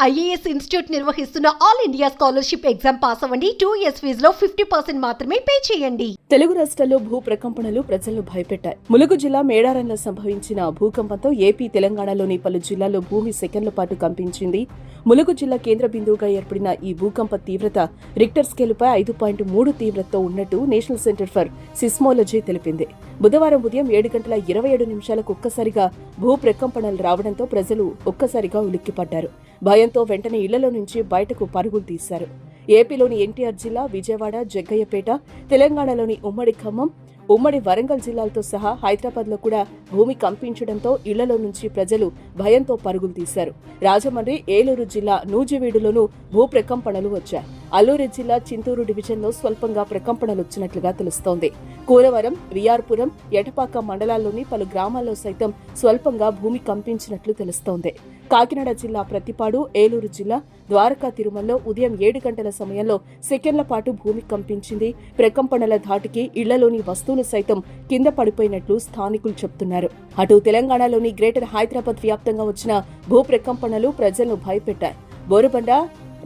IAS institute నిర్వహిస్తున్న all India scholarship exam pass అవ్వండి. 2 years ఫీజులో 50% మాత్రమే పే చేయండి. తెలుగు రాష్ట్రాల్లో భూ ప్రకంపనలు ప్రజలను భయపెట్టాయి. ములుగు జిల్లా మేడారంలో సంభవించిన భూకంపంతో ఏపీ, తెలంగాణలోని పలు జిల్లాల్లో భూమి సెకన్ల పాటు కంపించింది. ములుగు జిల్లా కేంద్ర బిందువుగా ఏర్పడిన ఈ భూకంప తీవ్రత రిక్టర్ స్కేలుపై 5.3 తీవ్రతతో ఉన్నట్టు నేషనల్ సెంటర్ ఫర్ సిస్మోలజీ తెలిపింది. బుధవారం ఉదయం 7:27 ఒక్కసారిగా భూ ప్రకంపనలు రావడంతో ప్రజలు ఒక్కసారిగా ఉలిక్కిపడ్డారు. భయంతో వెంటనే ఇళ్లలో నుంచి బయటకు పరుగులు తీశారు. ఏపీలోని ఎన్టీఆర్ జిల్లా, విజయవాడ, జగ్గయ్యపేట, తెలంగాణలోని ఉమ్మడి ఖమ్మం, ఉమ్మడి వరంగల్ జిల్లాలతో సహా హైదరాబాద్లో కూడా భూమి కంపించడంతో ఇళ్లలో నుంచి ప్రజలు భయంతో పరుగులు తీశారు. రాజమండ్రి, ఏలూరు జిల్లా నూజివీడులోనూ భూ ప్రకంపనలు వచ్చాయి. అల్లూరి జిల్లా చింతూరు డివిజన్లో స్వల్పంగా ప్రకంపనలు వచ్చినట్లుగా తెలుస్తోంది. కూరవరం, విఆర్పురం, ఎటపాక మండలాల్లోని పలు గ్రామాల్లో సైతం స్వల్పంగా భూమి కంపించినట్లు తెలుస్తోంది. కాకినాడ జిల్లా ప్రతిపాడు, ఏలూరు జిల్లా ద్వారకా తిరుమలలో ఉదయం 7 గంటల సమయంలో సెకండ్ల పాటు భూమి కంపించింది. ప్రకంపనల ధాటికి ఇళ్లలోని వస్తువులు సైతం కింద పడిపోయినట్లు స్థానికులు చెబుతున్నారు. అటు తెలంగాణలోని గ్రేటర్ హైదరాబాద్ వ్యాప్తంగా వచ్చిన భూ ప్రకంపనలు ప్రజలను భయపెట్టాయి. బోరుబండ,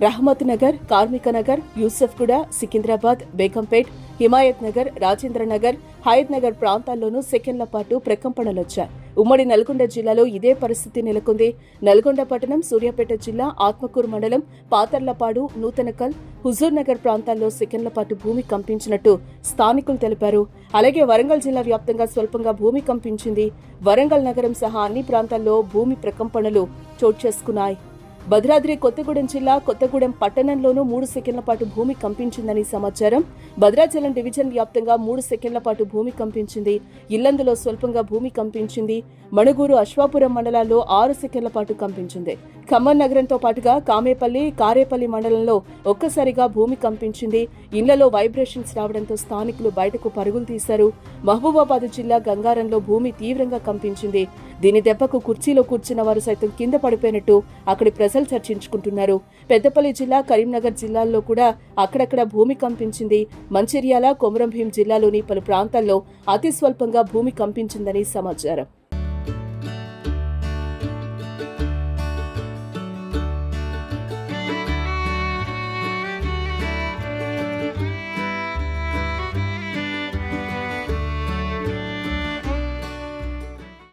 రహమత్ నగర్, కార్మిక నగర్, యూసఫ్గూడ, సికింద్రాబాద్, బేగంపేట్, హిమాయత్ నగర్, రాజేంద్ర నగర్, హయత్ నగర్ ప్రాంతాల్లోనూ సెకండ్ల పాటు ప్రకంపనలొచ్చాయి. ఉమ్మడి నల్గొండ జిల్లాలో ఇదే పరిస్థితి నెలకొంది. నల్గొండ పట్టణం, సూర్యాపేట జిల్లా, ఆత్మకూరు మండలం, పాతర్లపాడు, నూతనకల్, హుజూర్ నగర్ ప్రాంతాల్లో సెకండ్ల పాటు భూమి కంపించినట్టు స్థానికులు తెలిపారు. అలాగే వరంగల్ జిల్లా వ్యాప్తంగా స్వల్పంగా భూమి కంపించింది. వరంగల్ నగరం సహా అన్ని ప్రాంతాల్లో భూమి ప్రకంపనలు చోటు చేసుకున్నాయి. భద్రాద్రి కొత్తగూడెం జిల్లా కొత్తగూడెం పట్టణంలోనూ 3 సెకండ్ల పాటు భూమి కంపించిందని సమాచారం. భద్రాచలం డివిజన్ వ్యాప్తంగా 3 సెకండ్ల పాటు భూమి కంపించింది. ఇల్లందులో స్వల్పంగా భూమి కంపించింది. మణుగూరు, అశ్వాపురం మండలాల్లో 6 సెకండ్ల పాటు కంపించింది. ఖమ్మం నగరంతో పాటుగా కామేపల్లి, కారేపల్లి మండలంలో ఒక్కసారిగా భూమి కంపించింది. ఇళ్లలో వైబ్రేషన్స్ రావడంతో స్థానికులు బయటకు పరుగులు తీశారు. మహబూబాబాద్ జిల్లా గంగారంలో భూమి తీవ్రంగా కంపించింది. దీని దెబ్బకు కుర్చీలో కూర్చున్న వారు సైతం కింద పడిపోయినట్టు అక్కడి ప్రజలు చర్చించుకుంటున్నారు. పెద్దపల్లి జిల్లా, కరీంనగర్ జిల్లాల్లో కూడా అక్కడక్కడ భూమి కంపించింది. మంచిర్యాల, కొమరంభీం జిల్లాలోని పలు ప్రాంతాల్లో అతి స్వల్పంగా భూమి కంపించిందని సమాచారం.